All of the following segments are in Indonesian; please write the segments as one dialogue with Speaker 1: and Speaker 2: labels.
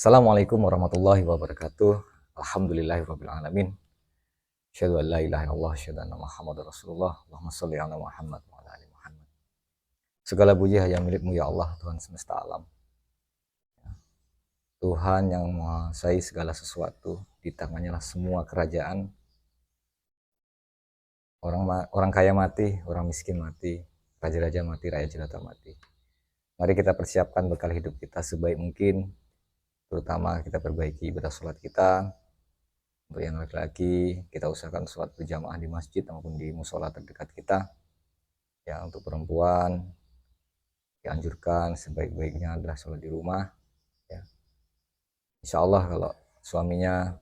Speaker 1: Assalamualaikum warahmatullahi wabarakatuh. Alhamdulillahirabbil alamin. Asyhadu an la ilaha illallah, asyhadu anna Muhammadar Rasulullah. Allahumma shalli ala Muhammad wa ala ali Muhammad. Segala puji hanya milik-Mu ya Allah, Tuhan semesta alam. Tuhan yang menguasai segala sesuatu, di tangannya lah semua kerajaan. Orang kaya mati, orang miskin mati, raja-raja mati, rakyat jelata mati. Mari kita persiapkan bekal hidup kita sebaik mungkin, terutama kita perbaiki ibadah sholat kita. Untuk yang laki-laki, kita usahakan sholat berjamaah di masjid maupun di musola terdekat kita. Ya, untuk perempuan, dianjurkan sebaik-baiknya adalah sholat di rumah. Ya. Insya Allah kalau suaminya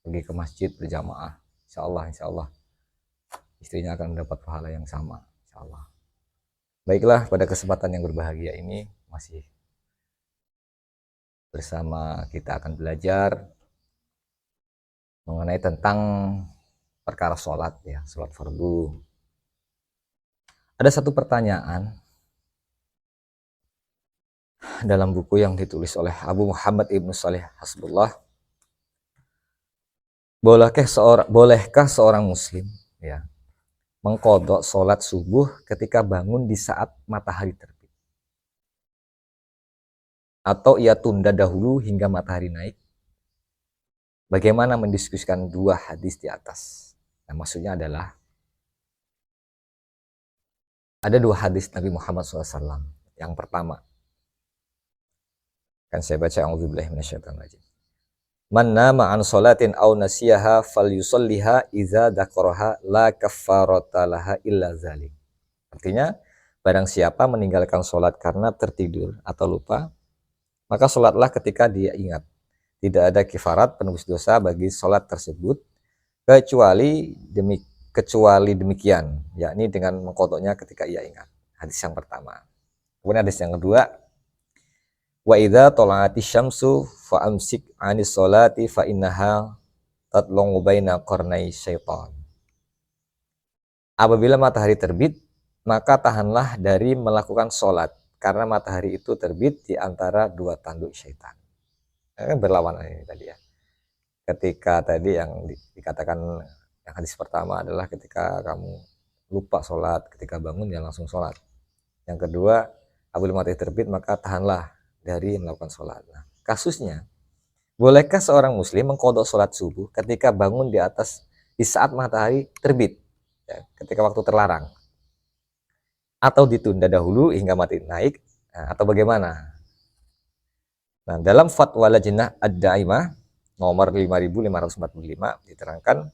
Speaker 1: pergi ke masjid berjamaah, insya Allah istrinya akan mendapat pahala yang sama. Insya Allah. Baiklah, pada kesempatan yang berbahagia ini masih bersama kita akan belajar mengenai tentang perkara sholat, ya, sholat fardu. Ada satu pertanyaan dalam buku yang ditulis oleh Abu Muhammad Ibnu Shalih Hasbullah. Bolehkah seorang muslim, ya, mengqadha sholat subuh ketika bangun di saat matahari terbit, atau ia tunda dahulu hingga matahari naik? Bagaimana mendiskusikan dua hadis di atas? Nah, maksudnya adalah ada dua hadis Nabi Muhammad SAW. Yang pertama, kan saya baca, a'udzubillahi minasyaitonirrajim. Man nama an sholatin aw nasiyaha falyusalliha idza dzakaraha la kaffarata laha illa dzalik. Artinya, barang siapa meninggalkan sholat karena tertidur atau lupa, maka sholatlah ketika dia ingat. Tidak ada kifarat penebus dosa bagi sholat tersebut kecuali demikian, yakni dengan mengqadhanya ketika ia ingat. Hadis yang pertama. Kemudian hadis yang kedua, wa idza tala'ati syamsu fa amsik 'anis sholati fa innaha tatlungu baina qarnai syaitan. Apabila matahari terbit, maka tahanlah dari melakukan sholat, karena matahari itu terbit di antara dua tanduk syaitan. Berlawanan ini tadi, ya. Ketika tadi yang dikatakan yang hadis pertama adalah ketika kamu lupa sholat, ketika bangun ya langsung sholat. Yang kedua, apabila matahari terbit maka tahanlah dari melakukan sholat. Nah, kasusnya, bolehkah seorang muslim mengqadha sholat subuh ketika bangun di saat matahari terbit, ya, ketika waktu terlarang, atau ditunda dahulu hingga matahari naik, nah, atau bagaimana? Nah, dalam fatwa Lajnah Ad-Daimah nomor 5545 diterangkan,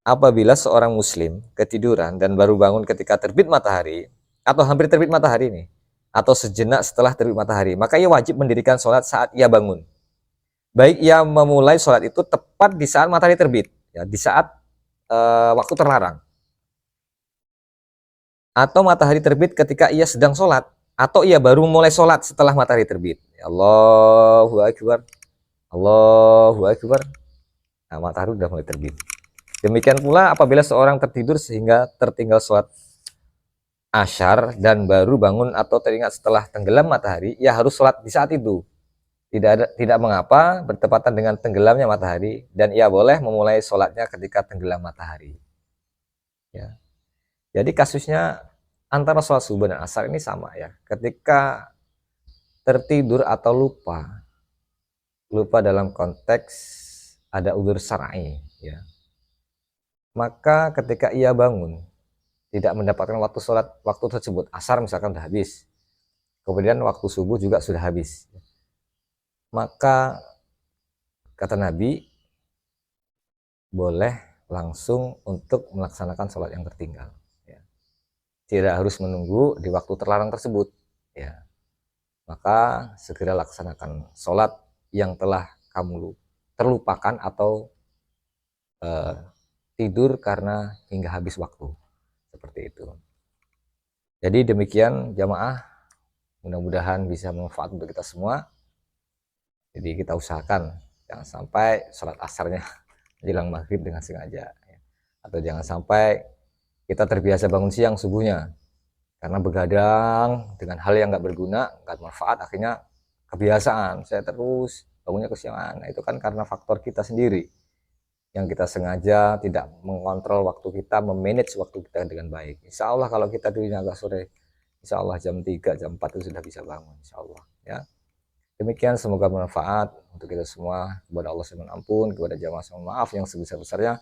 Speaker 1: apabila seorang muslim ketiduran dan baru bangun ketika terbit matahari atau hampir terbit matahari nih, atau sejenak setelah terbit matahari, maka ia wajib mendirikan sholat saat ia bangun. Baik ia memulai sholat itu tepat di saat matahari terbit, ya, di saat waktu terlarang, atau matahari terbit ketika ia sedang sholat, atau ia baru memulai sholat setelah matahari terbit. Allahu Akbar, Allahu Akbar. Nah, matahari sudah mulai terbit. Demikian pula apabila seorang tertidur sehingga tertinggal sholat asyar dan baru bangun atau teringat setelah tenggelam matahari, ia harus sholat di saat itu. Tidak mengapa bertepatan dengan tenggelamnya matahari, dan ia boleh memulai sholatnya ketika tenggelam matahari. Ya. Jadi kasusnya antara sholat subuh dan asar ini sama, ya. Ketika tertidur atau lupa dalam konteks ada udzur syar'i, ya, maka ketika ia bangun tidak mendapatkan waktu tersebut, asar misalkan sudah habis, kemudian waktu subuh juga sudah habis, maka kata Nabi boleh langsung untuk melaksanakan sholat yang tertinggal, ya. Tidak harus menunggu di waktu terlarang tersebut, ya. Maka segera laksanakan sholat yang telah kamu terlupakan atau tidur karena hingga habis waktu, seperti itu. Jadi demikian jamaah, mudah-mudahan bisa bermanfaat untuk kita semua. Jadi kita usahakan jangan sampai sholat asarnya menjelang maghrib dengan sengaja, ya. Atau jangan sampai kita terbiasa bangun siang subuhnya karena begadang dengan hal yang nggak berguna, nggak bermanfaat, akhirnya kebiasaan, saya terus bangunnya kesiangan. Nah, itu kan karena faktor kita sendiri yang kita sengaja tidak mengontrol waktu kita, memanage waktu kita dengan baik. Insya Allah kalau kita tidurnya agak sore, insya Allah jam 3, jam 4 itu sudah bisa bangun, insya Allah ya. Demikian, semoga bermanfaat untuk kita semua. Kepada Allah saya mohon ampun, kepada jamaah saya mohon maaf yang sebesar-besarnya.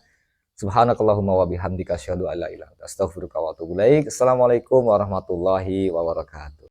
Speaker 1: Subhanakallahumma wa bihamdika asyhadu an la ilaha illa anta astaghfiruka wa atubu ilaik. Assalamualaikum warahmatullahi wabarakatuh.